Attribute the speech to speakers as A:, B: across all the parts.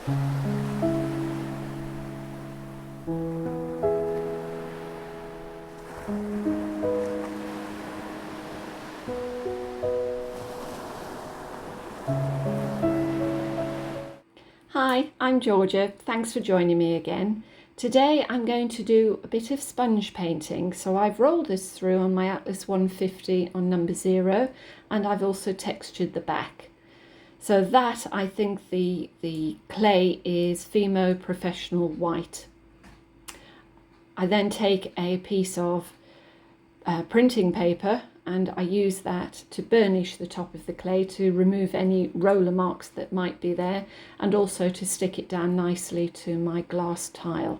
A: Hi, I'm Georgia. Thanks for joining me again. Today I'm going to do a bit of sponge painting. So I've rolled this through on my Atlas 150 on number 0, and I've also textured the back. So that, I think the clay is Fimo Professional White. I then take a piece of printing paper and I use that to burnish the top of the clay to remove any roller marks that might be there, and also to stick it down nicely to my glass tile.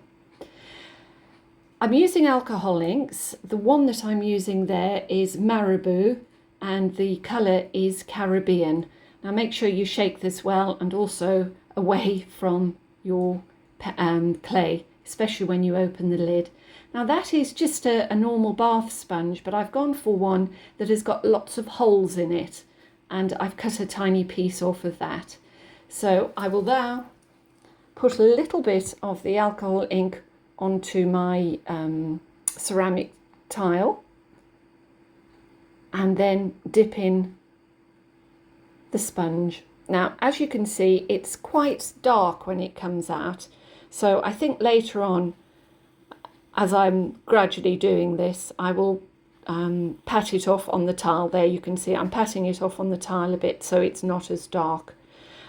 A: I'm using alcohol inks. The one that I'm using there is Marabu and the colour is Caribbean. Now make sure you shake this well and also away from your clay, especially when you open the lid. Now that is just a normal bath sponge, but I've gone for one that has got lots of holes in it, and I've cut a tiny piece off of that. So I will now put a little bit of the alcohol ink onto my ceramic tile and then dip in the sponge. Now, as you can see, it's quite dark when it comes out, so I think later on, as I'm gradually doing this, I will pat it off on the tile. There you can see I'm patting it off on the tile a bit so it's not as dark.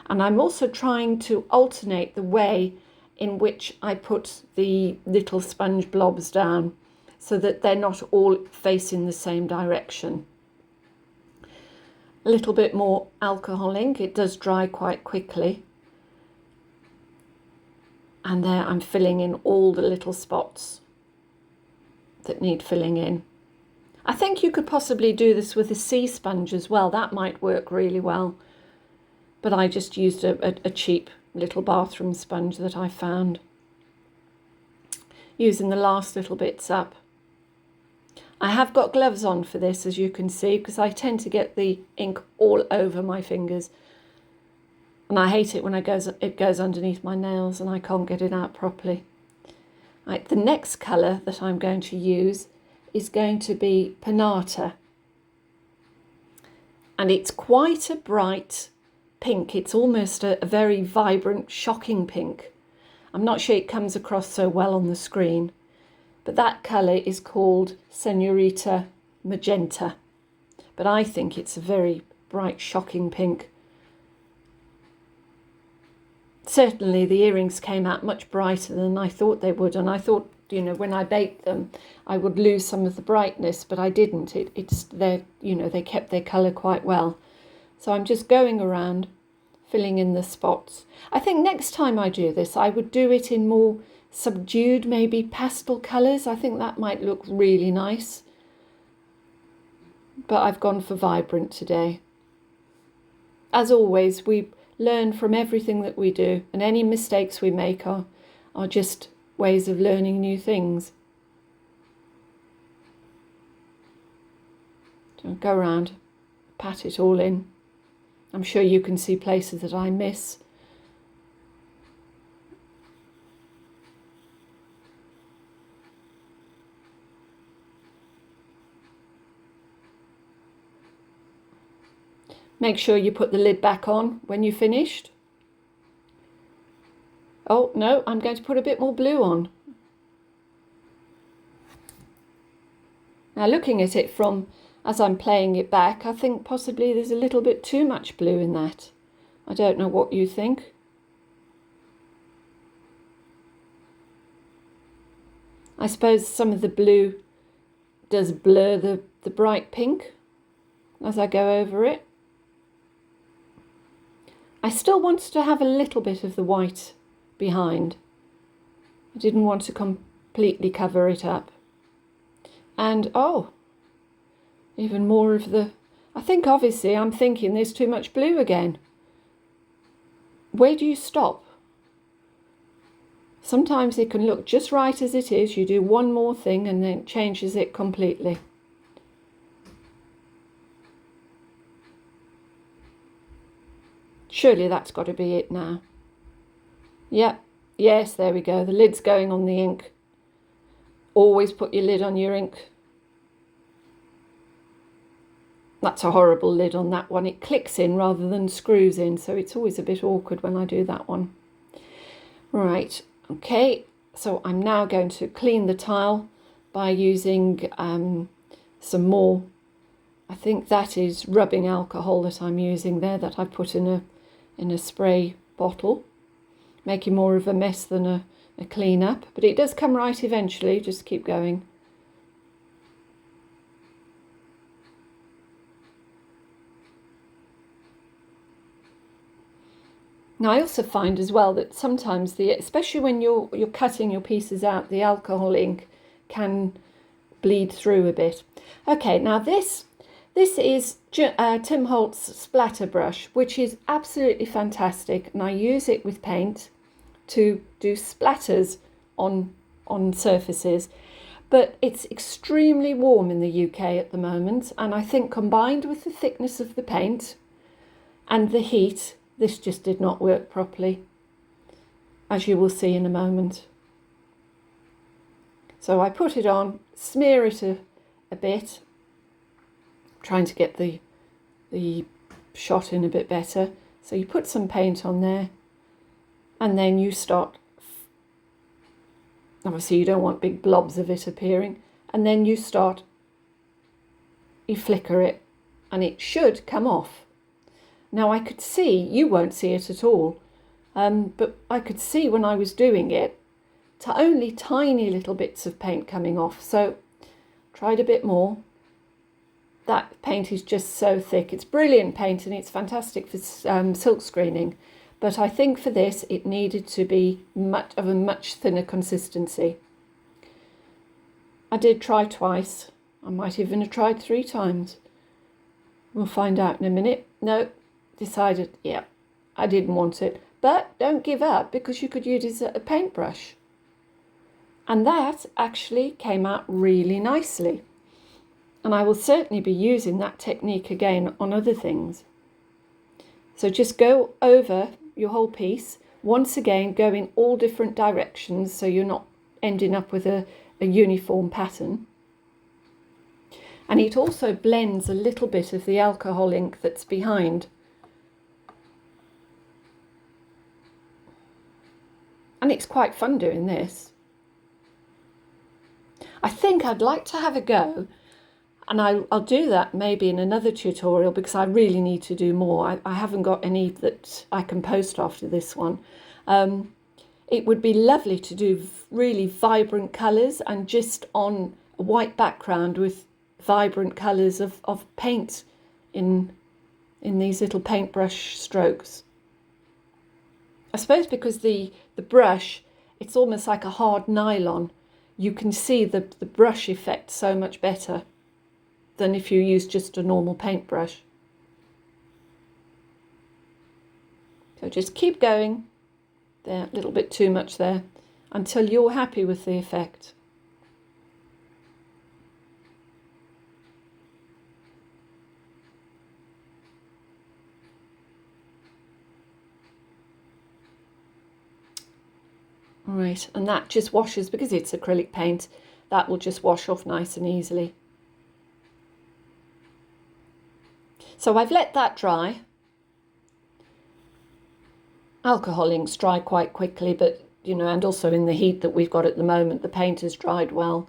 A: And I'm also trying to alternate the way in which I put the little sponge blobs down so that they're not all facing the same direction. A little bit more alcohol ink, it does dry quite quickly. And there I'm filling in all the little spots that need filling in. I think you could possibly do this with a sea sponge as well. That might work really well. But I just used a cheap little bathroom sponge that I found. Using the last little bits up. I have got gloves on for this, as you can see, because I tend to get the ink all over my fingers. And I hate it when it goes underneath my nails and I can't get it out properly. Right, the next colour that I'm going to use is going to be Panata. And it's quite a bright pink. It's almost a very vibrant, shocking pink. I'm not sure it comes across so well on the screen, but that colour is called Senorita Magenta. But I think it's a very bright, shocking pink. Certainly the earrings came out much brighter than I thought they would, and I thought, you know, when I baked them I would lose some of the brightness, but I didn't. They kept their colour quite well. So I'm just going around filling in the spots. I think next time I do this I would do it in more subdued, maybe pastel colours. I think that might look really nice, but I've gone for vibrant today. As always, we learn from everything that we do, and any mistakes we make are just ways of learning new things. So go around, pat it all in. I'm sure you can see places that I miss. Make sure you put the lid back on when you're finished. Oh no, I'm going to put a bit more blue on. Now looking at it from as I'm playing it back, I think possibly there's a little bit too much blue in that. I don't know what you think. I suppose some of the blue does blur the bright pink as I go over it. I still wanted to have a little bit of the white behind. I didn't want to completely cover it up. And oh, even more of the... I think obviously I'm thinking there's too much blue again. Where do you stop? Sometimes it can look just right as it is. You do one more thing and then it changes it completely. Surely that's got to be it now. Yeah, yes, there we go. The lid's going on the ink. Always put your lid on your ink. That's a horrible lid on that one. It clicks in rather than screws in, so it's always a bit awkward when I do that one. Right, okay, so I'm now going to clean the tile by using some more, I think that is rubbing alcohol that I'm using there, that I put in a spray bottle, making more of a mess than a clean up, but it does come right eventually. Just keep going. Now I also find as well that sometimes especially when you're cutting your pieces out, the alcohol ink can bleed through a bit. Okay, now this is Tim Holtz Splatter brush, which is absolutely fantastic, and I use it with paint to do splatters on surfaces. But it's extremely warm in the UK at the moment, and I think combined with the thickness of the paint and the heat, this just did not work properly, as you will see in a moment. So I put it on, smear it a bit, trying to get the shot in a bit better. So you put some paint on there, and then you start, obviously you don't want big blobs of it appearing, and then you flicker it, and it should come off. Now I could see, you won't see it at all, but I could see when I was doing it, to only tiny little bits of paint coming off. So tried a bit more. That paint is just so thick. It's brilliant paint and it's fantastic for silk screening, but I think for this it needed to be much thinner consistency. I did try twice. I might even have tried 3 times. We'll find out in a minute. No, decided, yeah, I didn't want it. But don't give up, because you could use it as a paintbrush. And that actually came out really nicely. And I will certainly be using that technique again on other things. So just go over your whole piece. Once again, go in all different directions so you're not ending up with a uniform pattern. And it also blends a little bit of the alcohol ink that's behind. And it's quite fun doing this. I think I'd like to have a go, and I'll do that maybe in another tutorial, because I really need to do more. I haven't got any that I can post after this one. It would be lovely to do really vibrant colours, and just on a white background with vibrant colours of paint in these little paintbrush strokes. I suppose because the brush, it's almost like a hard nylon. You can see the brush effect so much better than if you use just a normal paintbrush. So just keep going. There, a little bit too much there, until you're happy with the effect. Right, and that just washes, because it's acrylic paint, that will just wash off nice and easily. So I've let that dry. Alcohol inks dry quite quickly, but and also in the heat that we've got at the moment, the paint has dried well.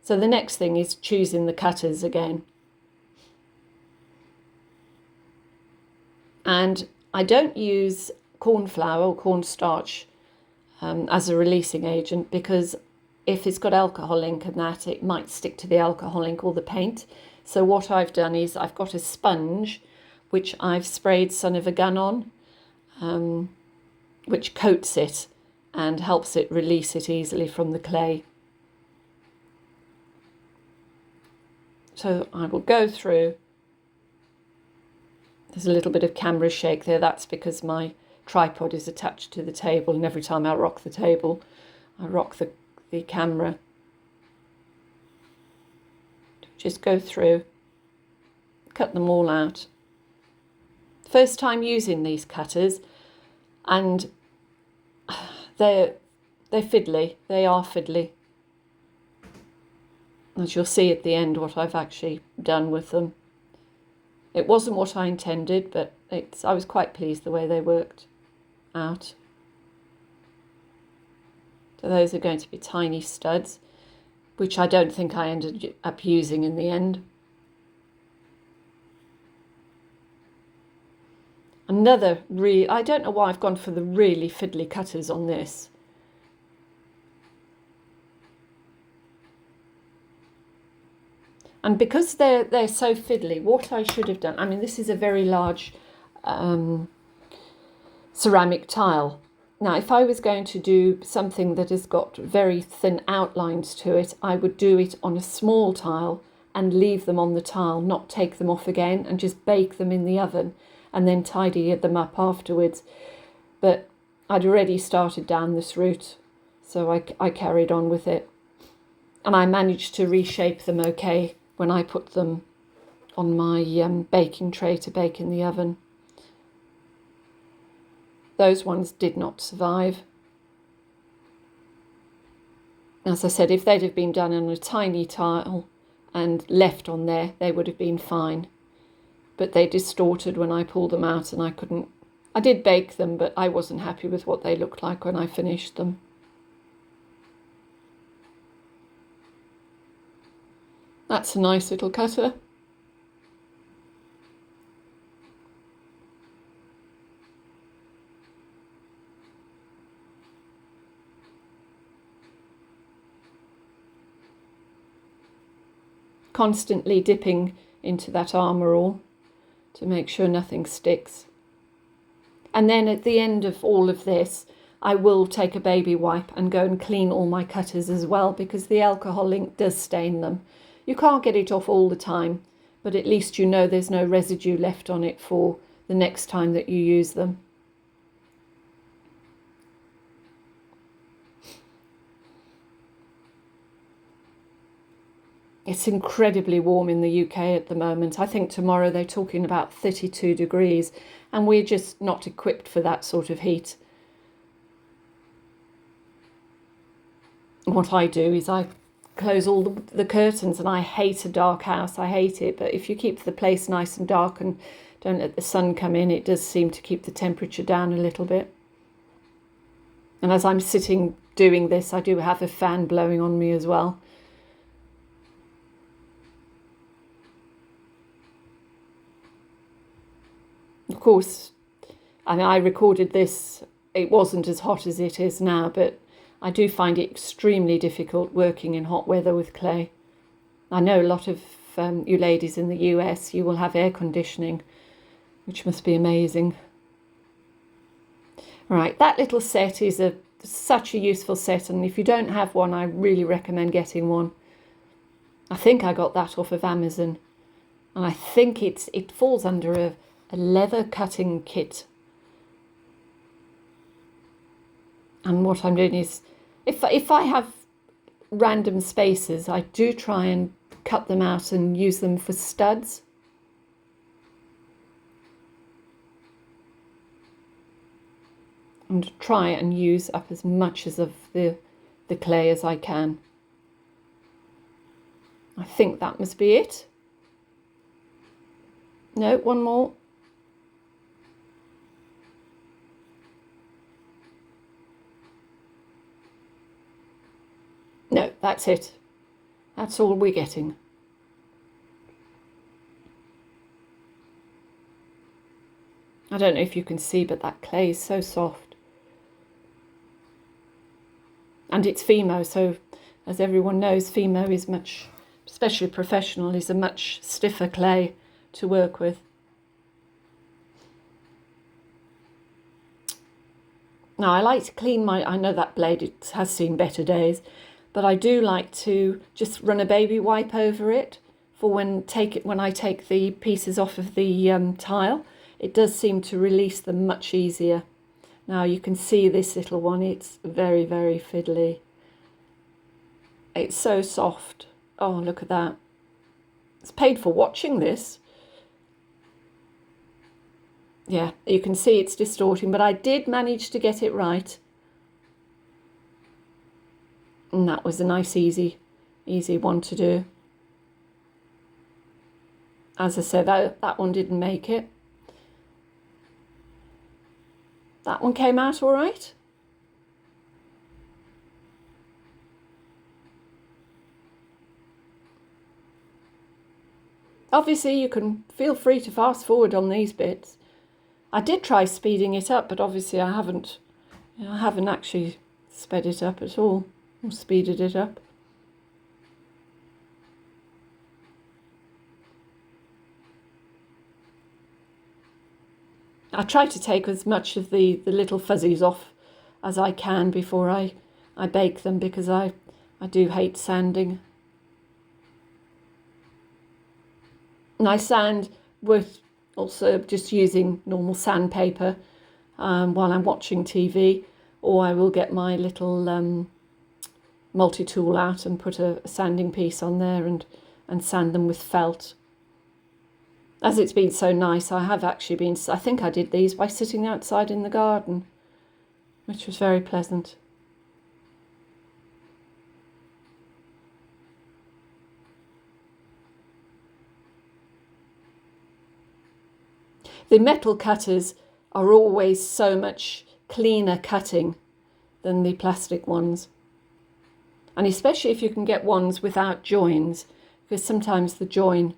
A: So the next thing is choosing the cutters again. And I don't use corn flour or cornstarch as a releasing agent, because if it's got alcohol ink and that, it might stick to the alcohol ink or the paint. So what I've done is I've got a sponge which I've sprayed son of a gun on, which coats it and helps it release it easily from the clay. So I will go through. There's a little bit of camera shake there. That's because my tripod is attached to the table, and every time I rock the table, I rock the camera. Just go through, cut them all out. First time using these cutters, and They're fiddly. They are fiddly. As you'll see at the end what I've actually done with them. It wasn't what I intended, but I was quite pleased the way they worked out. So those are going to be tiny studs, which I don't think I ended up using in the end. Another I don't know why I've gone for the really fiddly cutters on this. And because they're so fiddly, what I should have done, I mean, this is a very large ceramic tile. Now, if I was going to do something that has got very thin outlines to it, I would do it on a small tile and leave them on the tile, not take them off again, and just bake them in the oven and then tidy them up afterwards. But I'd already started down this route, so I carried on with it. And I managed to reshape them okay when I put them on my baking tray to bake in the oven. Those ones did not survive. As I said, if they'd have been done on a tiny tile and left on there, they would have been fine. But they distorted when I pulled them out, and I did bake them, but I wasn't happy with what they looked like when I finished them. That's a nice little cutter. Constantly dipping into that armor to make sure nothing sticks. And then at the end of all of this, I will take a baby wipe and go and clean all my cutters as well, because the alcohol ink does stain them. You can't get it off all the time, but at least you know there's no residue left on it for the next time that you use them. It's incredibly warm in the UK at the moment. I think tomorrow they're talking about 32 degrees, and we're just not equipped for that sort of heat. What I do is I close all the curtains, and I hate a dark house. I hate it, but if you keep the place nice and dark and don't let the sun come in, it does seem to keep the temperature down a little bit. And as I'm sitting doing this, I do have a fan blowing on me as well. Of course, I mean, I recorded this, it wasn't as hot as it is now, but I do find it extremely difficult working in hot weather with clay. I know a lot of you ladies in the US, you will have air conditioning, which must be amazing. All right, that little set is such a useful set, and if you don't have one, I really recommend getting one. I think I got that off of Amazon, and I think it falls under a leather cutting kit. And what I'm doing is, if I have random spaces, I do try and cut them out and use them for studs. And try and use up as much as of the clay as I can. I think that must be it. No, one more. No, that's it. That's all we're getting. I don't know if you can see, but that clay is so soft. And it's Fimo, so as everyone knows, Fimo is much, especially professional, is a much stiffer clay to work with. Now I like to clean I know that blade, it has seen better days, but I do like to just run a baby wipe over it for when I take the pieces off of the tile. It does seem to release them much easier. Now you can see this little one, it's very, very fiddly. It's so soft. Oh, look at that. It's paid for watching this. Yeah, you can see it's distorting, but I did manage to get it right. And that was a nice easy one to do. As I said, that one didn't make it. That one came out all right. Obviously, you can feel free to fast forward on these bits. I did try speeding it up, but obviously I haven't actually sped it up at all, or speeded it up. I try to take as much of the little fuzzies off as I can before I bake them, because I do hate sanding. And I sand with also just using normal sandpaper while I'm watching TV, or I will get my little multi-tool out and put a sanding piece on there and sand them with felt. As it's been so nice, I think I did these by sitting outside in the garden, which was very pleasant. The metal cutters are always so much cleaner cutting than the plastic ones. And especially if you can get ones without joins, because sometimes the join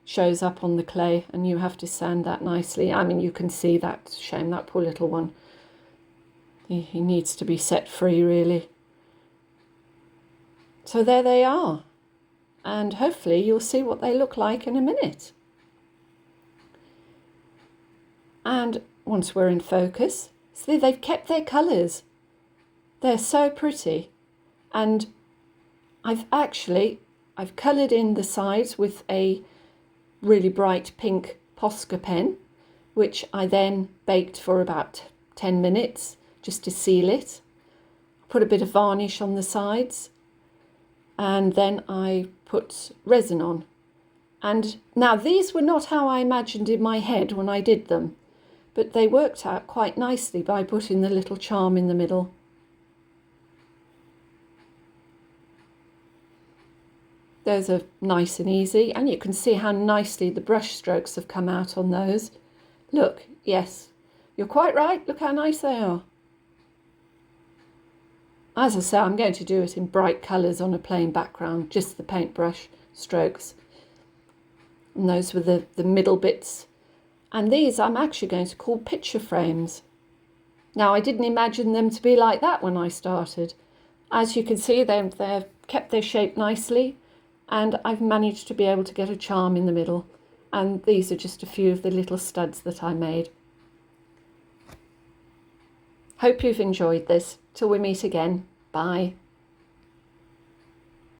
A: shows up on the clay and you have to sand that nicely. I mean, you can see that, shame, that poor little one. He needs to be set free, really. So there they are. And hopefully you'll see what they look like in a minute. And once we're in focus, see, they've kept their colours. They're so pretty. And I've coloured in the sides with a really bright pink Posca pen, which I then baked for about 10 minutes just to seal it. Put a bit of varnish on the sides, and then I put resin on. And now these were not how I imagined in my head when I did them, but they worked out quite nicely by putting the little charm in the middle. Those are nice and easy, and you can see how nicely the brush strokes have come out on those. Look, yes, you're quite right, look how nice they are. As I say, I'm going to do it in bright colours on a plain background, just the paintbrush strokes. And those were the middle bits. And these I'm actually going to call picture frames. Now, I didn't imagine them to be like that when I started. As you can see, they've kept their shape nicely. And I've managed to be able to get a charm in the middle. And these are just a few of the little studs that I made. Hope you've enjoyed this. Till we meet again. Bye.